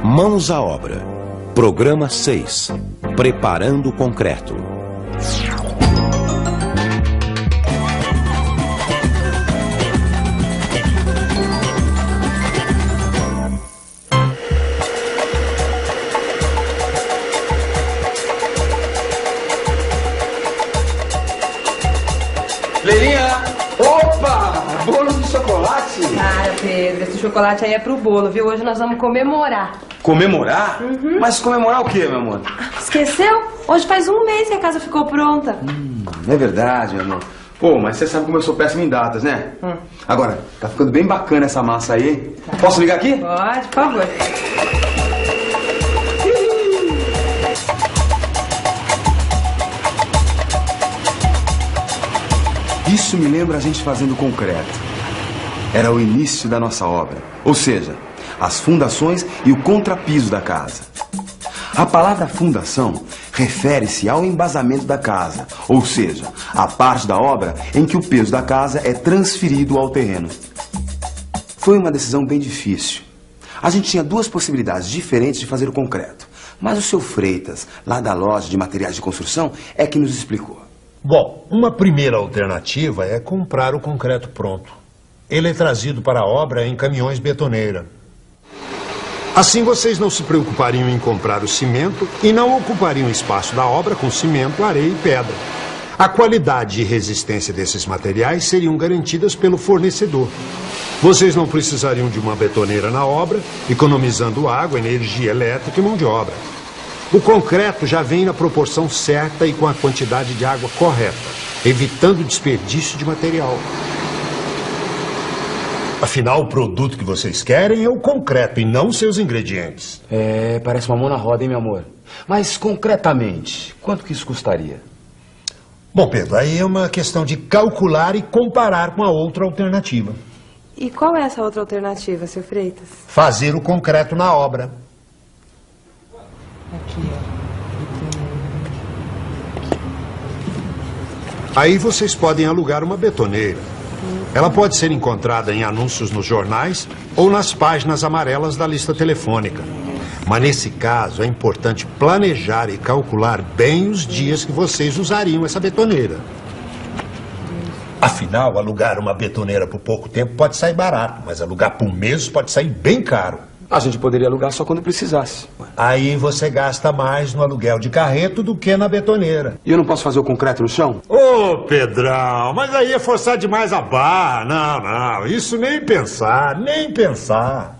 Mãos à obra. Programa 6. Preparando o concreto. Leirinha! Opa! Bolo de chocolate? Cara, Pedro, esse chocolate aí é pro bolo, viu? Hoje nós vamos comemorar. Comemorar? Uhum. Mas comemorar o quê, meu amor? Esqueceu? Hoje faz um mês que a casa ficou pronta. É verdade, meu amor. Pô, mas você sabe como eu sou péssimo em datas, né? Agora, tá ficando bem bacana essa massa aí, hein? Tá. Posso ligar aqui? Pode, por favor. Isso me lembra a gente fazendo concreto. Era o início da nossa obra. Ou seja, as fundações e o contrapiso da casa. A palavra fundação refere-se ao embasamento da casa. Ou seja, a parte da obra em que o peso da casa é transferido ao terreno. Foi uma decisão bem difícil. A gente tinha duas possibilidades diferentes de fazer o concreto. Mas o seu Freitas, lá da loja de materiais de construção, é que nos explicou. Bom, uma primeira alternativa é comprar o concreto pronto. Ele é trazido para a obra em caminhões betoneira. Assim vocês não se preocupariam em comprar o cimento e não ocupariam espaço da obra com cimento, areia e pedra. A qualidade e resistência desses materiais seriam garantidas pelo fornecedor. Vocês não precisariam de uma betoneira na obra, economizando água, energia elétrica e mão de obra. O concreto já vem na proporção certa e com a quantidade de água correta, evitando o desperdício de material. Afinal, o produto que vocês querem é o concreto e não seus ingredientes. É, parece uma mão na roda, hein, meu amor? Mas, concretamente, quanto que isso custaria? Bom, Pedro, aí é uma questão de calcular e comparar com a outra alternativa. E qual é essa outra alternativa, seu Freitas? Fazer o concreto na obra. Aqui, ó. Aí vocês podem alugar uma betoneira. Ela pode ser encontrada em anúncios nos jornais ou nas páginas amarelas da lista telefônica. Mas nesse caso é importante planejar e calcular bem os dias que vocês usariam essa betoneira. Afinal, alugar uma betoneira por pouco tempo pode sair barato, mas alugar por meses pode sair bem caro. A gente poderia alugar só quando precisasse. Aí você gasta mais no aluguel de carreto do que na betoneira. E eu não posso fazer o concreto no chão? Ô, Pedrão, mas aí é forçar demais a barra. Não, isso nem pensar, nem pensar.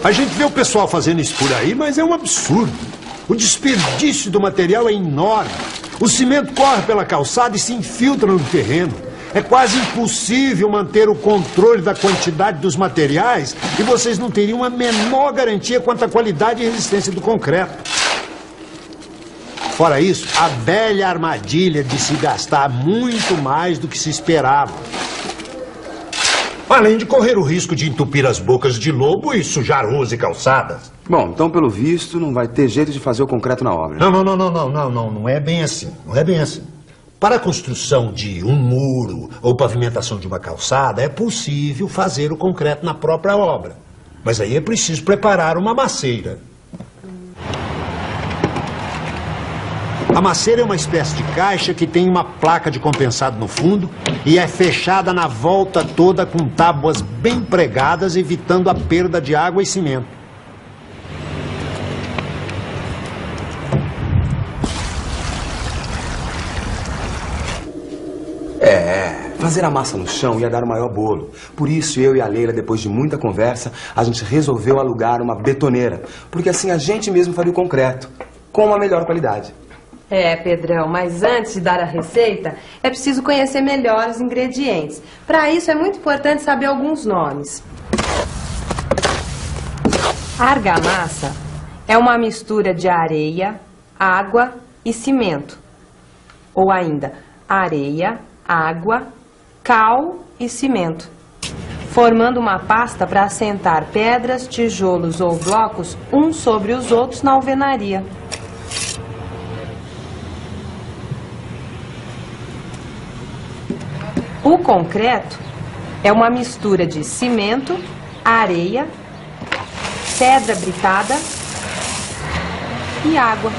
A gente vê o pessoal fazendo isso por aí, mas é um absurdo. O desperdício do material é enorme. O cimento corre pela calçada e se infiltra no terreno. É quase impossível manter o controle da quantidade dos materiais e vocês não teriam a menor garantia quanto à qualidade e resistência do concreto. Fora isso, a velha armadilha de se gastar muito mais do que se esperava. Além de correr o risco de entupir as bocas de lobo e sujar ruas e calçadas. Bom, então, pelo visto, não vai ter jeito de fazer o concreto na obra. Não é bem assim. Não é bem assim. Para a construção de um muro ou pavimentação de uma calçada, é possível fazer o concreto na própria obra. Mas aí é preciso preparar uma maceira. A maceira é uma espécie de caixa que tem uma placa de compensado no fundo e é fechada na volta toda com tábuas bem pregadas, evitando a perda de água e cimento. Fazer a massa no chão ia dar o maior bolo. Por isso, eu e a Leila, depois de muita conversa, a gente resolveu alugar uma betoneira. Porque assim a gente mesmo faria o concreto, com uma melhor qualidade. É, Pedrão, mas antes de dar a receita, é preciso conhecer melhor os ingredientes. Para isso, é muito importante saber alguns nomes. A argamassa é uma mistura de areia, água e cimento. Ou ainda, areia, água, cal e cimento, formando uma pasta para assentar pedras, tijolos ou blocos uns sobre os outros na alvenaria. O concreto é uma mistura de cimento, areia, pedra britada e água.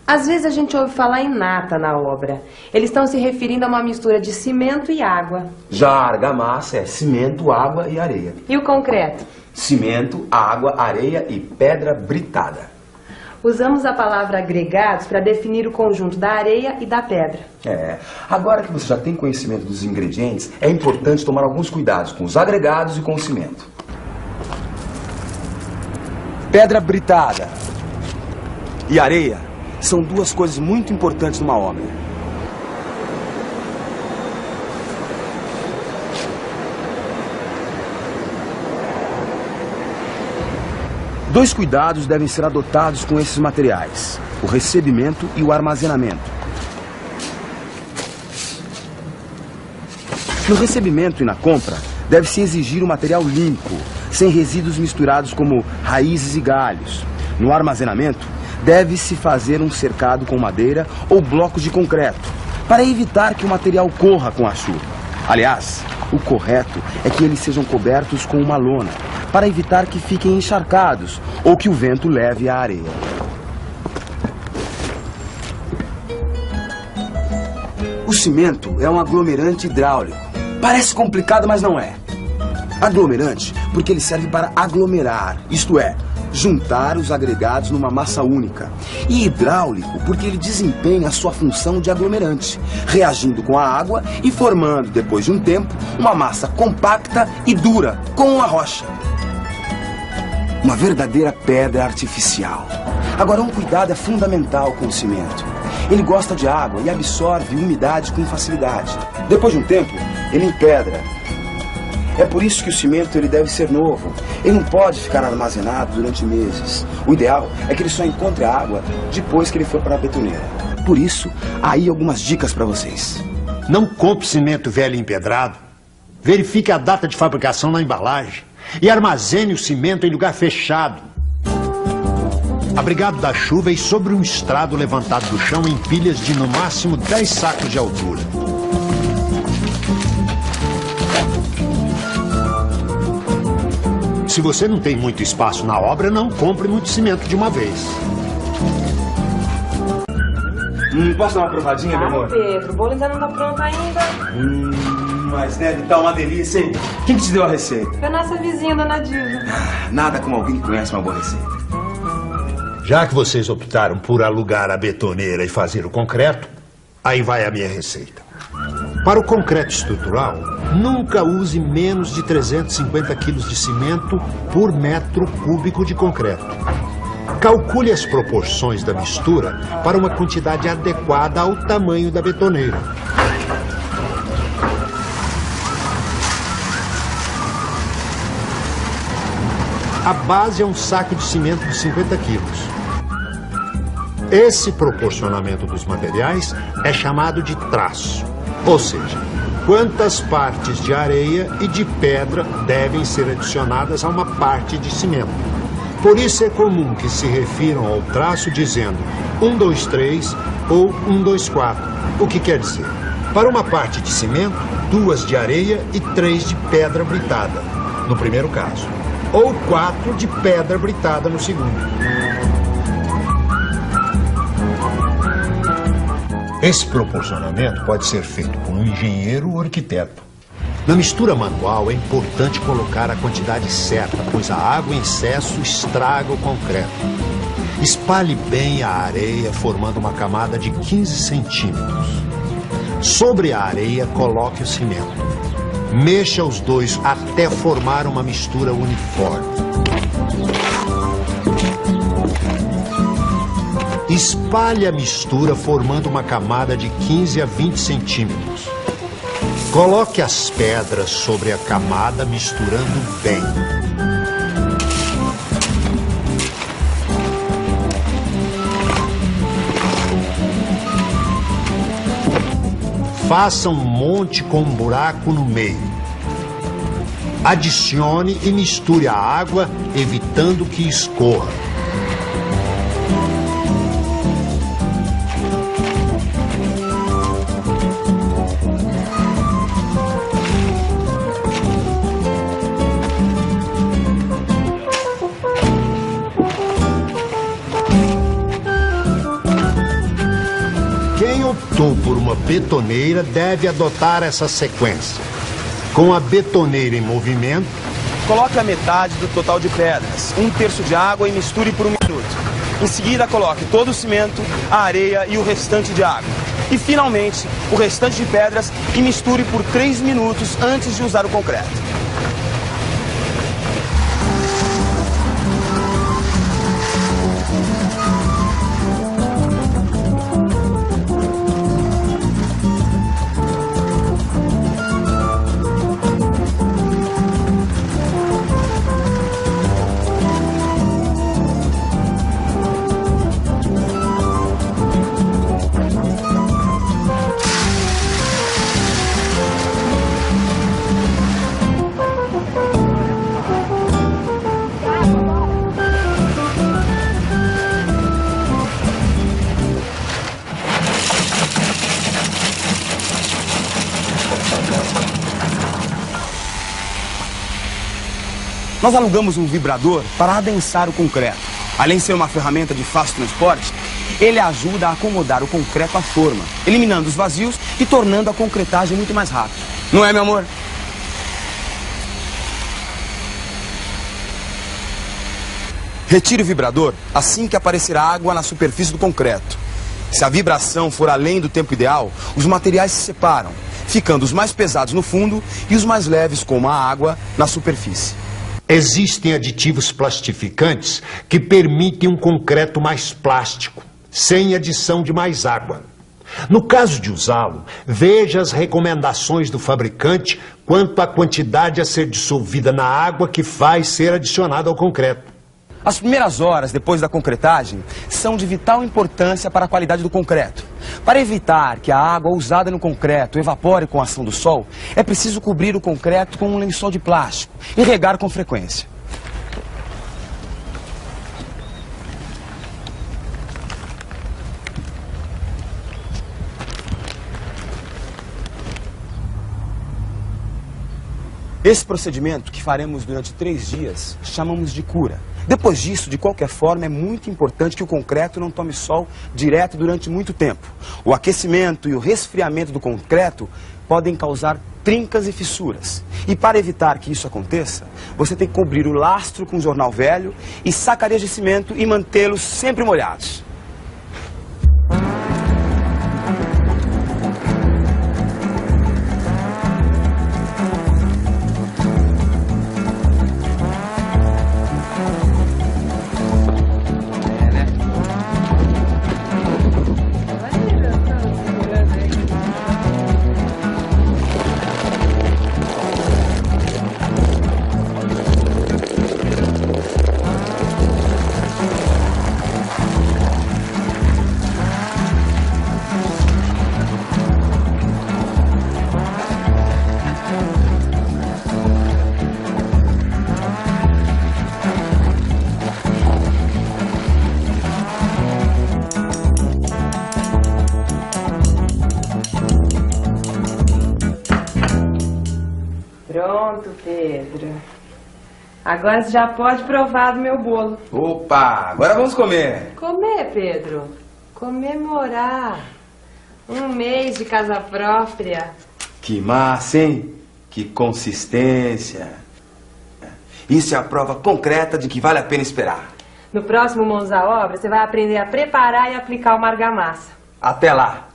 Às vezes a gente ouve falar em nata na obra. Eles estão se referindo a uma mistura de cimento e água. Já a argamassa é cimento, água e areia. E o concreto? Cimento, água, areia e pedra britada. Usamos a palavra agregados para definir o conjunto da areia e da pedra. Agora que você já tem conhecimento dos ingredientes, é importante tomar alguns cuidados com os agregados e com o cimento. Pedra britada e areia são duas coisas muito importantes numa obra. Dois cuidados devem ser adotados com esses materiais: o recebimento e o armazenamento. No recebimento e na compra, deve-se exigir um material limpo, sem resíduos misturados como raízes e galhos. No armazenamento, deve-se fazer um cercado com madeira ou blocos de concreto, para evitar que o material corra com a chuva. Aliás, o correto é que eles sejam cobertos com uma lona, para evitar que fiquem encharcados ou que o vento leve a areia. O cimento é um aglomerante hidráulico. Parece complicado, mas não é. Aglomerante porque ele serve para aglomerar, isto é, juntar os agregados numa massa única. E hidráulico porque ele desempenha a sua função de aglomerante, reagindo com a água e formando, depois de um tempo, uma massa compacta e dura, como uma rocha. Uma verdadeira pedra artificial. Agora, um cuidado é fundamental com o cimento. Ele gosta de água e absorve umidade com facilidade. Depois de um tempo, ele empedra. É por isso que o cimento ele deve ser novo. Ele não pode ficar armazenado durante meses. O ideal é que ele só encontre a água depois que ele for para a betoneira. Por isso, aí algumas dicas para vocês. Não compre cimento velho e empedrado. Verifique a data de fabricação na embalagem. E armazene o cimento em lugar fechado, abrigado da chuva e sobre um estrado levantado do chão em pilhas de no máximo 10 sacos de altura. Se você não tem muito espaço na obra, não compre muito cimento de uma vez. Posso dar uma provadinha, meu amor? Pedro, o bolo ainda não está pronto ainda. Mas deve estar uma delícia, hein? Quem que te deu a receita? Foi a nossa vizinha, dona Diva. Nada como alguém que conhece uma boa receita. Já que vocês optaram por alugar a betoneira e fazer o concreto, aí vai a minha receita. Para o concreto estrutural, nunca use menos de 350 quilos de cimento por metro cúbico de concreto. Calcule as proporções da mistura para uma quantidade adequada ao tamanho da betoneira. A base é um saco de cimento de 50 quilos. Esse proporcionamento dos materiais é chamado de traço, ou seja, quantas partes de areia e de pedra devem ser adicionadas a uma parte de cimento. Por isso é comum que se refiram ao traço dizendo 1, 2, 3 ou 1, 2, 4, o que quer dizer, para uma parte de cimento, 2 de areia e 3 de pedra britada, no primeiro caso, ou 4 de pedra britada no segundo. Esse proporcionamento pode ser feito por um engenheiro ou arquiteto. Na mistura manual é importante colocar a quantidade certa, pois a água em excesso estraga o concreto. Espalhe bem a areia, formando uma camada de 15 centímetros. Sobre a areia, coloque o cimento. Mexa os dois até formar uma mistura uniforme. Espalhe a mistura formando uma camada de 15 a 20 centímetros. Coloque as pedras sobre a camada misturando bem. Faça um monte com um buraco no meio. Adicione e misture a água, evitando que escorra. Quem optou por uma betoneira deve adotar essa sequência. Com a betoneira em movimento, Coloque a metade do total de pedras, 1/3 de água e misture por 1 minuto. Em seguida, coloque todo o cimento, a areia e o restante de água. E, finalmente, o restante de pedras e misture por 3 minutos antes de usar o concreto. Nós alugamos um vibrador para adensar o concreto. Além de ser uma ferramenta de fácil transporte, ele ajuda a acomodar o concreto à forma, eliminando os vazios e tornando a concretagem muito mais rápida. Não é, meu amor? Retire o vibrador assim que aparecer água na superfície do concreto. Se a vibração for além do tempo ideal, os materiais se separam, ficando os mais pesados no fundo e os mais leves, como a água, na superfície. existem aditivos plastificantes que permitem um concreto mais plástico, sem adição de mais água. No caso de usá-lo, veja as recomendações do fabricante quanto à quantidade a ser dissolvida na água que faz ser adicionada ao concreto. As primeiras horas depois da concretagem são de vital importância para a qualidade do concreto. Para evitar que a água usada no concreto evapore com a ação do sol, é preciso cobrir o concreto com um lençol de plástico e regar com frequência. Esse procedimento, que faremos durante 3 dias, chamamos de cura. Depois disso, de qualquer forma, é muito importante que o concreto não tome sol direto durante muito tempo. O aquecimento e o resfriamento do concreto podem causar trincas e fissuras. E para evitar que isso aconteça, você tem que cobrir o lastro com jornal velho e sacarias de cimento e mantê-los sempre molhados. Pronto, Pedro. Agora você já pode provar do meu bolo. Opa, agora vamos comer. Comer, Pedro. Comemorar. 1 mês de casa própria. Que massa, hein? Que consistência. Isso é a prova concreta de que vale a pena esperar. No próximo Mãos à Obra, você vai aprender a preparar e aplicar uma argamassa. Até lá.